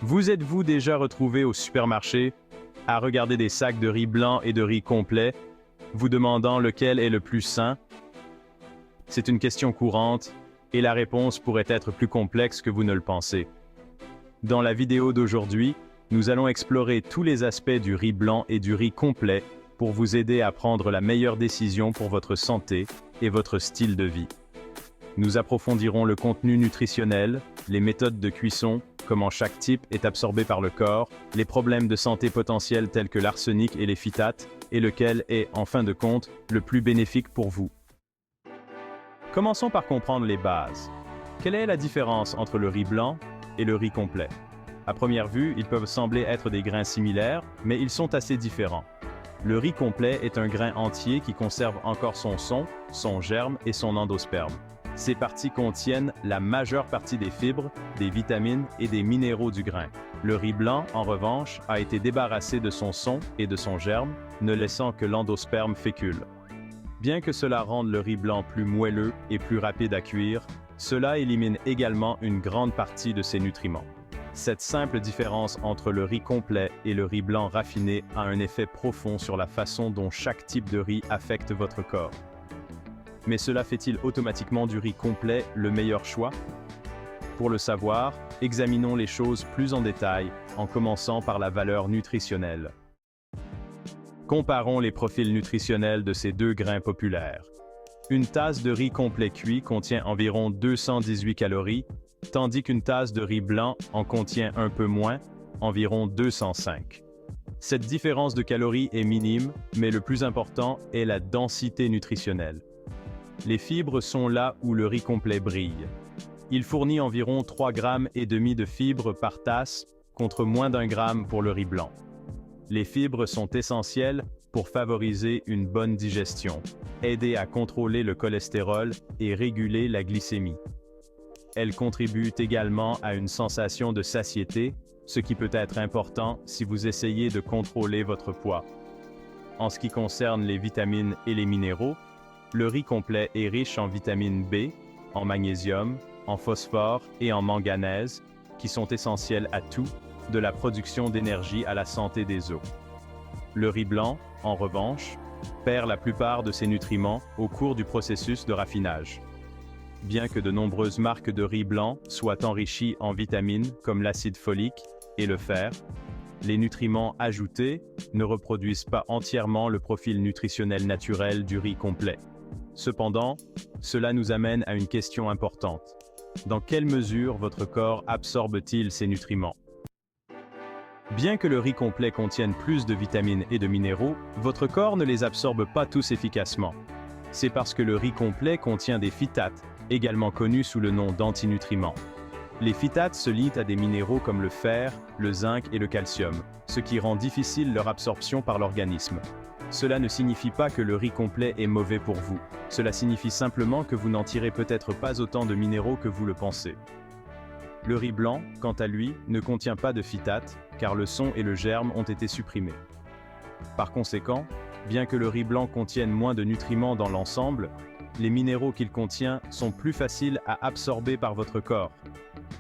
Vous êtes-vous déjà retrouvé au supermarché à regarder des sacs de riz blanc et de riz complet, vous demandant lequel est le plus sain? C'est une question courante et la réponse pourrait être plus complexe que vous ne le pensez. Dans la vidéo d'aujourd'hui, nous allons explorer tous les aspects du riz blanc et du riz complet pour vous aider à prendre la meilleure décision pour votre santé et votre style de vie. Nous approfondirons le contenu nutritionnel, les méthodes de cuisson, comment chaque type est absorbé par le corps, les problèmes de santé potentiels tels que l'arsenic et les phytates, et lequel est, en fin de compte, le plus bénéfique pour vous. Commençons par comprendre les bases. Quelle est la différence entre le riz blanc et le riz complet? À première vue, ils peuvent sembler être des grains similaires, mais ils sont assez différents. Le riz complet est un grain entier qui conserve encore son germe et son endosperme. Ces parties contiennent la majeure partie des fibres, des vitamines et des minéraux du grain. Le riz blanc, en revanche, a été débarrassé de son son et de son germe, ne laissant que l'endosperme fécule. Bien que cela rende le riz blanc plus moelleux et plus rapide à cuire, cela élimine également une grande partie de ses nutriments. Cette simple différence entre le riz complet et le riz blanc raffiné a un effet profond sur la façon dont chaque type de riz affecte votre corps. Mais cela fait-il automatiquement du riz complet le meilleur choix? Pour le savoir, examinons les choses plus en détail, en commençant par la valeur nutritionnelle. Comparons les profils nutritionnels de ces deux grains populaires. Une tasse de riz complet cuit contient environ 218 calories, tandis qu'une tasse de riz blanc en contient un peu moins, environ 205. Cette différence de calories est minime, mais le plus important est la densité nutritionnelle. Les fibres sont là où le riz complet brille. Il fournit environ 3,5 g de fibres par tasse, contre moins d'1 gramme pour le riz blanc. Les fibres sont essentielles pour favoriser une bonne digestion, aider à contrôler le cholestérol et réguler la glycémie. Elles contribuent également à une sensation de satiété, ce qui peut être important si vous essayez de contrôler votre poids. En ce qui concerne les vitamines et les minéraux, le riz complet est riche en vitamine B, en magnésium, en phosphore et en manganèse, qui sont essentiels à tout, de la production d'énergie à la santé des os. Le riz blanc, en revanche, perd la plupart de ses nutriments au cours du processus de raffinage. Bien que de nombreuses marques de riz blanc soient enrichies en vitamines comme l'acide folique et le fer, les nutriments ajoutés ne reproduisent pas entièrement le profil nutritionnel naturel du riz complet. Cependant, cela nous amène à une question importante. Dans quelle mesure votre corps absorbe-t-il ces nutriments? Bien que le riz complet contienne plus de vitamines et de minéraux, votre corps ne les absorbe pas tous efficacement. C'est parce que le riz complet contient des phytates, également connus sous le nom d'antinutriments. Les phytates se lient à des minéraux comme le fer, le zinc et le calcium, ce qui rend difficile leur absorption par l'organisme. Cela ne signifie pas que le riz complet est mauvais pour vous. Cela signifie simplement que vous n'en tirez peut-être pas autant de minéraux que vous le pensez. Le riz blanc, quant à lui, ne contient pas de phytates, car le son et le germe ont été supprimés. Par conséquent, bien que le riz blanc contienne moins de nutriments dans l'ensemble, les minéraux qu'il contient sont plus faciles à absorber par votre corps.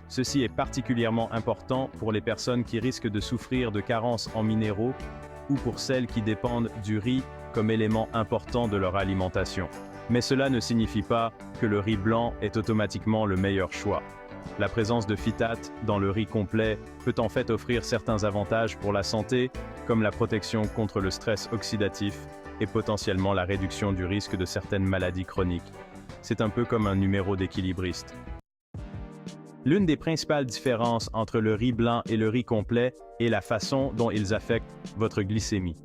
Ceci est particulièrement important pour les personnes qui risquent de souffrir de carences en minéraux ou pour celles qui dépendent du riz comme élément important de leur alimentation. Mais cela ne signifie pas que le riz blanc est automatiquement le meilleur choix. La présence de phytates dans le riz complet peut en fait offrir certains avantages pour la santé, comme la protection contre le stress oxydatif et potentiellement la réduction du risque de certaines maladies chroniques. C'est un peu comme un numéro d'équilibriste. L'une des principales différences entre le riz blanc et le riz complet est la façon dont ils affectent votre glycémie.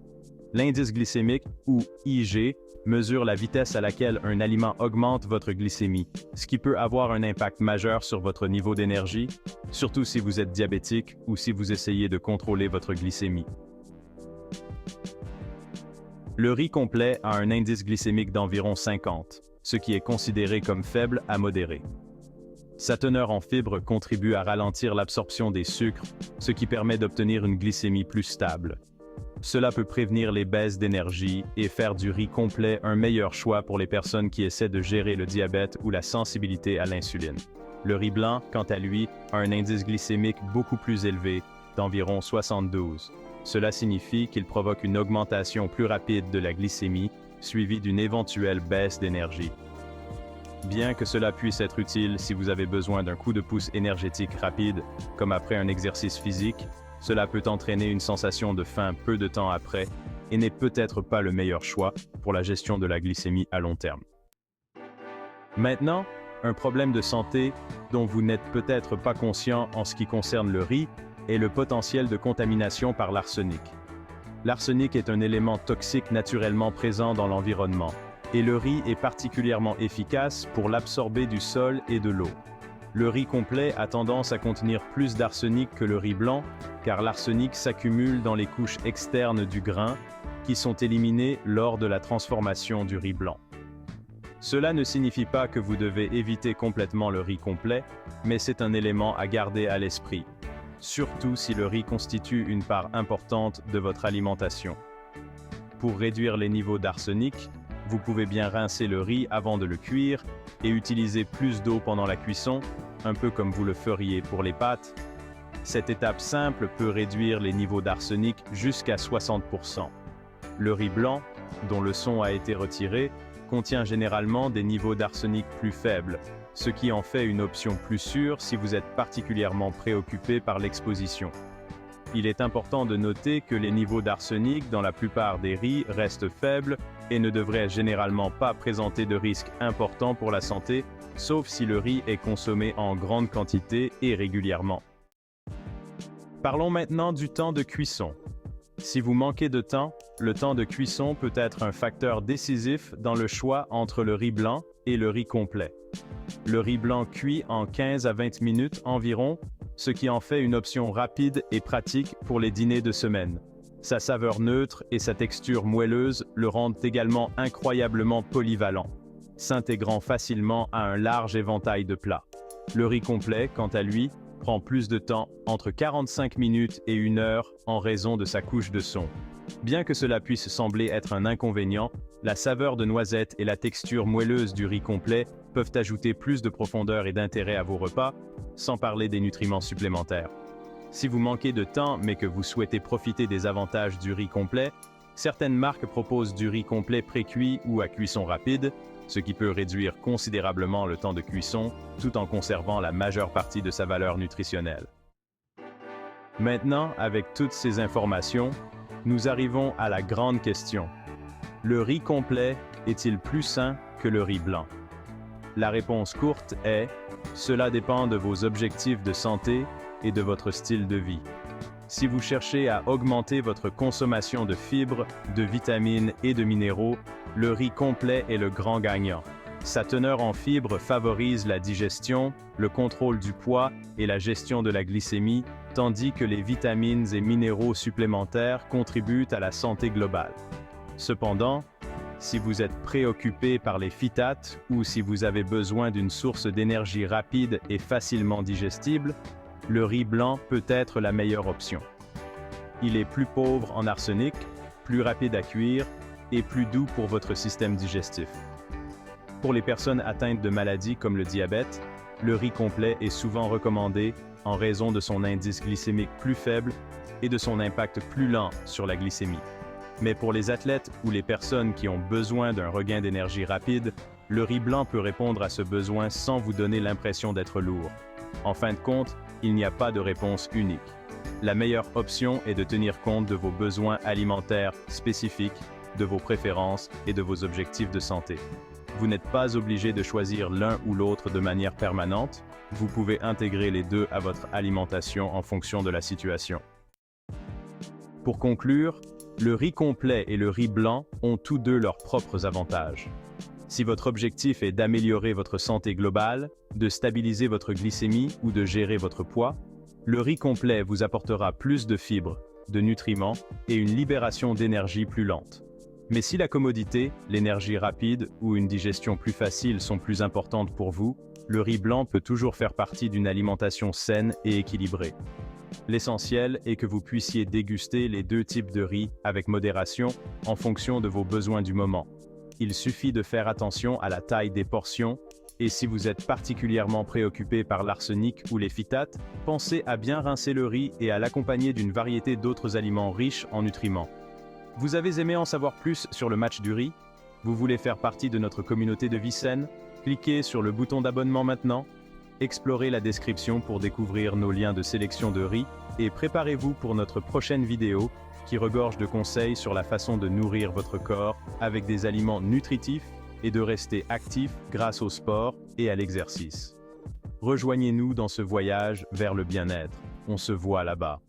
L'indice glycémique, ou IG, mesure la vitesse à laquelle un aliment augmente votre glycémie, ce qui peut avoir un impact majeur sur votre niveau d'énergie, surtout si vous êtes diabétique ou si vous essayez de contrôler votre glycémie. Le riz complet a un indice glycémique d'environ 50, ce qui est considéré comme faible à modéré. Sa teneur en fibres contribue à ralentir l'absorption des sucres, ce qui permet d'obtenir une glycémie plus stable. Cela peut prévenir les baisses d'énergie et faire du riz complet un meilleur choix pour les personnes qui essaient de gérer le diabète ou la sensibilité à l'insuline. Le riz blanc, quant à lui, a un indice glycémique beaucoup plus élevé, d'environ 72. Cela signifie qu'il provoque une augmentation plus rapide de la glycémie, suivie d'une éventuelle baisse d'énergie. Bien que cela puisse être utile si vous avez besoin d'un coup de pouce énergétique rapide, comme après un exercice physique, cela peut entraîner une sensation de faim peu de temps après et n'est peut-être pas le meilleur choix pour la gestion de la glycémie à long terme. Maintenant, un problème de santé dont vous n'êtes peut-être pas conscient en ce qui concerne le riz est le potentiel de contamination par l'arsenic. L'arsenic est un élément toxique naturellement présent dans l'environnement, et le riz est particulièrement efficace pour l'absorber du sol et de l'eau. Le riz complet a tendance à contenir plus d'arsenic que le riz blanc, car l'arsenic s'accumule dans les couches externes du grain, qui sont éliminées lors de la transformation du riz blanc. Cela ne signifie pas que vous devez éviter complètement le riz complet, mais c'est un élément à garder à l'esprit, surtout si le riz constitue une part importante de votre alimentation. Pour réduire les niveaux d'arsenic, vous pouvez bien rincer le riz avant de le cuire et utiliser plus d'eau pendant la cuisson, un peu comme vous le feriez pour les pâtes. Cette étape simple peut réduire les niveaux d'arsenic jusqu'à 60%. Le riz blanc, dont le son a été retiré, contient généralement des niveaux d'arsenic plus faibles, ce qui en fait une option plus sûre si vous êtes particulièrement préoccupé par l'exposition. Il est important de noter que les niveaux d'arsenic dans la plupart des riz restent faibles et ne devraient généralement pas présenter de risques importants pour la santé, sauf si le riz est consommé en grande quantité et régulièrement. Parlons maintenant du temps de cuisson. Si vous manquez de temps, le temps de cuisson peut être un facteur décisif dans le choix entre le riz blanc et le riz complet. Le riz blanc cuit en 15 à 20 minutes environ, ce qui en fait une option rapide et pratique pour les dîners de semaine. Sa saveur neutre et sa texture moelleuse le rendent également incroyablement polyvalent, s'intégrant facilement à un large éventail de plats. Le riz complet, quant à lui, prend plus de temps, entre 45 minutes et 1 heure, en raison de sa couche de son. Bien que cela puisse sembler être un inconvénient, la saveur de noisette et la texture moelleuse du riz complet peuvent ajouter plus de profondeur et d'intérêt à vos repas, sans parler des nutriments supplémentaires. Si vous manquez de temps mais que vous souhaitez profiter des avantages du riz complet, certaines marques proposent du riz complet pré-cuit ou à cuisson rapide, ce qui peut réduire considérablement le temps de cuisson, tout en conservant la majeure partie de sa valeur nutritionnelle. Maintenant, avec toutes ces informations, nous arrivons à la grande question. Le riz complet est-il plus sain que le riz blanc? La réponse courte est « Cela dépend de vos objectifs de santé et de votre style de vie ». Si vous cherchez à augmenter votre consommation de fibres, de vitamines et de minéraux, le riz complet est le grand gagnant. Sa teneur en fibres favorise la digestion, le contrôle du poids et la gestion de la glycémie, tandis que les vitamines et minéraux supplémentaires contribuent à la santé globale. Cependant, si vous êtes préoccupé par les phytates ou si vous avez besoin d'une source d'énergie rapide et facilement digestible, le riz blanc peut être la meilleure option. Il est plus pauvre en arsenic, plus rapide à cuire et plus doux pour votre système digestif. Pour les personnes atteintes de maladies comme le diabète, le riz complet est souvent recommandé en raison de son indice glycémique plus faible et de son impact plus lent sur la glycémie. Mais pour les athlètes ou les personnes qui ont besoin d'un regain d'énergie rapide, le riz blanc peut répondre à ce besoin sans vous donner l'impression d'être lourd. En fin de compte, il n'y a pas de réponse unique. La meilleure option est de tenir compte de vos besoins alimentaires spécifiques, de vos préférences et de vos objectifs de santé. Vous n'êtes pas obligé de choisir l'un ou l'autre de manière permanente, vous pouvez intégrer les deux à votre alimentation en fonction de la situation. Pour conclure, le riz complet et le riz blanc ont tous deux leurs propres avantages. Si votre objectif est d'améliorer votre santé globale, de stabiliser votre glycémie ou de gérer votre poids, le riz complet vous apportera plus de fibres, de nutriments et une libération d'énergie plus lente. Mais si la commodité, l'énergie rapide ou une digestion plus facile sont plus importantes pour vous, le riz blanc peut toujours faire partie d'une alimentation saine et équilibrée. L'essentiel est que vous puissiez déguster les deux types de riz avec modération en fonction de vos besoins du moment. Il suffit de faire attention à la taille des portions Et si vous êtes particulièrement préoccupé par l'arsenic ou les phytates, pensez à bien rincer le riz et à l'accompagner d'une variété d'autres aliments riches en nutriments. Vous avez aimé en savoir plus sur le match du riz? Vous voulez faire partie de notre communauté de vie saine? Cliquez sur le bouton d'abonnement maintenant. Explorez la description pour découvrir nos liens de sélection de riz et préparez-vous pour notre prochaine vidéo qui regorge de conseils sur la façon de nourrir votre corps avec des aliments nutritifs et de rester actif grâce au sport et à l'exercice. Rejoignez-nous dans ce voyage vers le bien-être. On se voit là-bas.